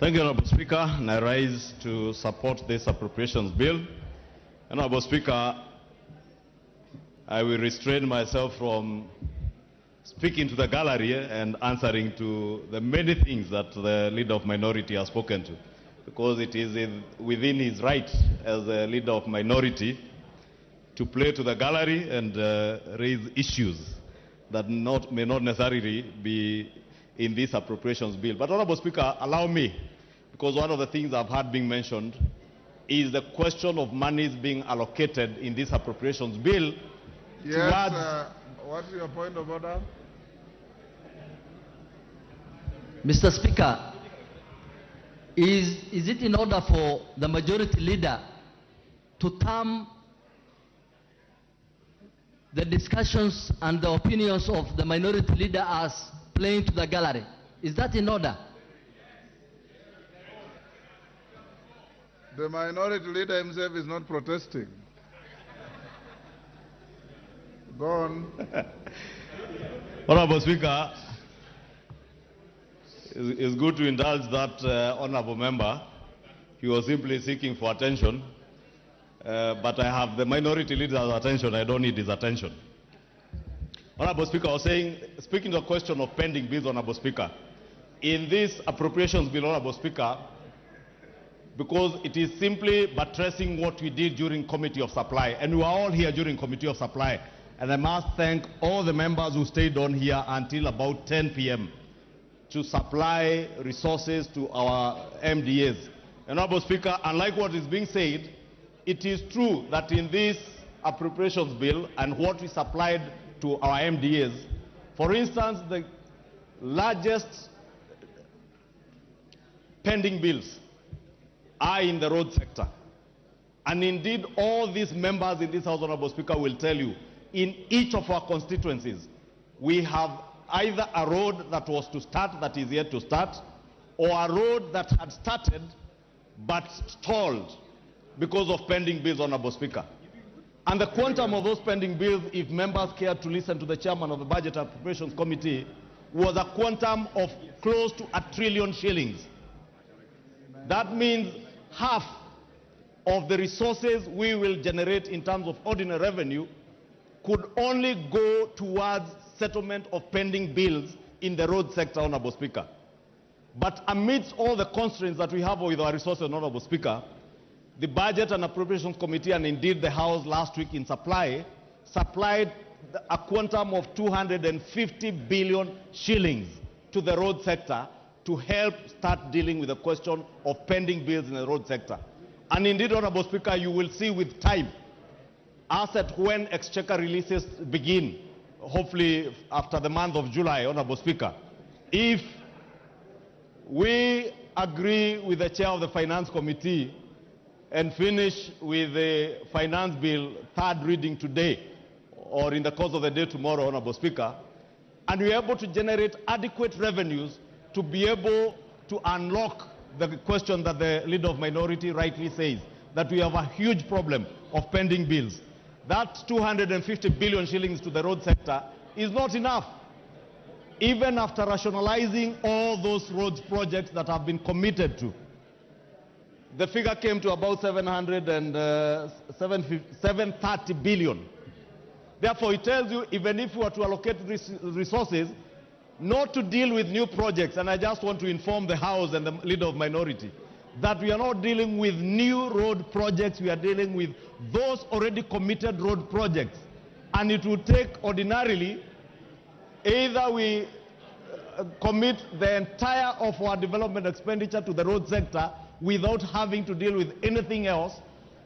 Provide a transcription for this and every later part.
Thank you, Honorable Speaker, and I rise to support this appropriations bill. Honorable Speaker, I will restrain myself from speaking to the gallery and answering to the many things that the leader of minority has spoken to, because it is within his right as a leader of minority to play to the gallery and raise issues that may not necessarily be in this appropriations bill. But Honorable Speaker, allow me, because one of the things I've heard being mentioned is the question of monies being allocated in this appropriations bill. Yes, what's your point of order? Mr. Speaker, is it in order for the majority leader to term the discussions and the opinions of the minority leader as playing to the gallery? Is that in order? The minority leader himself is not protesting. Go on. Honorable Speaker, it's good to indulge that honorable member. He was simply seeking for attention, but I have the minority leader's attention. I don't need his attention. Honorable Speaker, I was saying, speaking to the question of pending bills, Honorable Speaker, in this appropriations bill, Honorable Speaker, because it is simply buttressing what we did during Committee of Supply, and we were all here during Committee of Supply, and I must thank all the members who stayed on here until about 10 p.m. to supply resources to our MDAs. Honorable Speaker, unlike what is being said, it is true that in this appropriations bill and what we supplied to our MDAs, for instance, the largest pending bills are in the road sector. And indeed, all these members in this House, Honorable Speaker, will tell you, in each of our constituencies, we have either a road that was to start that is yet to start, or a road that had started but stalled because of pending bills, Honorable Speaker. And the quantum of those pending bills, if members care to listen to the chairman of the Budget and Appropriations Committee, was a quantum of close to R1 trillion shillings. That means half of the resources we will generate in terms of ordinary revenue could only go towards settlement of pending bills in the road sector, Honorable Speaker. But amidst all the constraints that we have with our resources, Honorable Speaker, the Budget and Appropriations Committee, and indeed the House last week in supplied a quantum of 250 billion shillings to the road sector to help start dealing with the question of pending bills in the road sector. And indeed, Honorable Speaker, you will see with time, as at when exchequer releases begin, hopefully after the month of July, Honorable Speaker, if we agree with the chair of the Finance Committee and finish with the finance bill third reading today, or in the course of the day tomorrow, Honorable Speaker, and we are able to generate adequate revenues to be able to unlock the question that the leader of minority rightly says, that we have a huge problem of pending bills. That 250 billion shillings to the road sector is not enough. Even after rationalizing all those roads projects that have been committed to, the figure came to about 730 billion. Therefore, it tells you, even if we were to allocate resources, not to deal with new projects, and I just want to inform the House and the leader of minority that we are not dealing with new road projects, we are dealing with those already committed road projects. And it will take ordinarily, either we commit the entire of our development expenditure to the road sector without having to deal with anything else,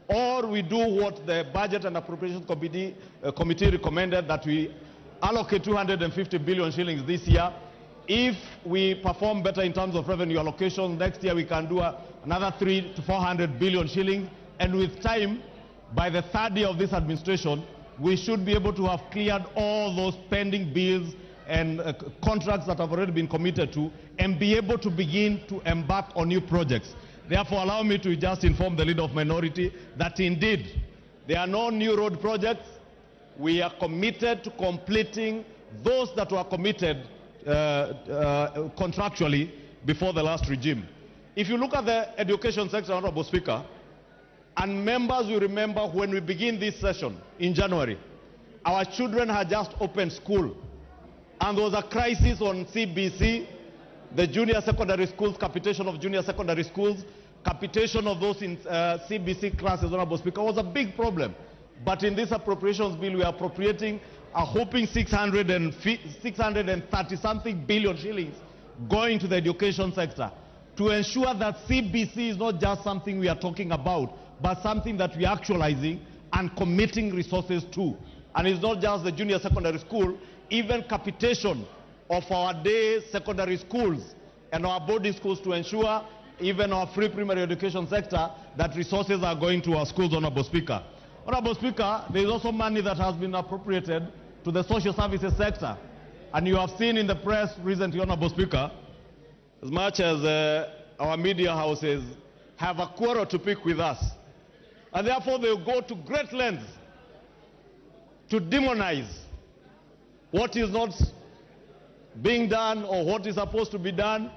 or we do what the Budget and Appropriations Committee recommended, that we allocate 250 billion shillings this year. If we perform better in terms of revenue allocation, next year we can do another 300 to 400 billion shillings. And with time, by the third year of this administration, we should be able to have cleared all those pending bills and contracts that have already been committed to, and be able to begin to embark on new projects. Therefore, allow me to just inform the leader of minority that indeed there are no new road projects. We are committed to completing those that were committed contractually before the last regime. If you look at the education sector, Honorable Speaker, and members will remember when we begin this session in January, our children had just opened school, and there was a crisis on CBC, the junior secondary schools, capitation of junior secondary schools, capitation of those in CBC classes, Honorable Speaker, was a big problem. But in this appropriations bill, we are appropriating a whopping 630-something billion shillings going to the education sector to ensure that CBC is not just something we are talking about, but something that we are actualizing and committing resources to. And it's not just the junior secondary school, even capitation of our day secondary schools and our boarding schools to ensure even our free primary education sector that resources are going to our schools, Honorable Speaker. Honorable Speaker, there is also money that has been appropriated to the social services sector. And you have seen in the press recently, Honorable Speaker, as much as our media houses have a quarrel to pick with us, and therefore they will go to great lengths to demonize what is not being done or what is supposed to be done,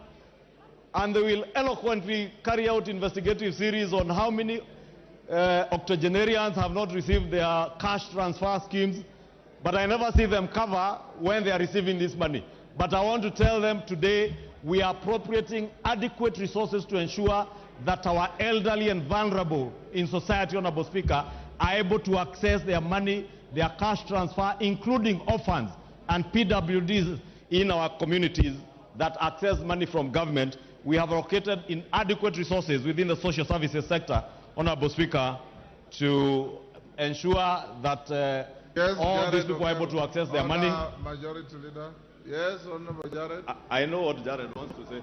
and they will eloquently carry out investigative series on how many octogenarians have not received their cash transfer schemes, but I never see them cover when they are receiving this money. But I want to tell them today we are appropriating adequate resources to ensure that our elderly and vulnerable in society, Honorable Speaker, are able to access their money, their cash transfer, including orphans and PWDs in our communities that access money from government. We have allocated inadequate resources within the social services sector, Honorable Speaker, to ensure that Yes, all Jared, these people are able to access their money. Majority Leader. Yes, Honorable Jared. I know what Jared wants to say.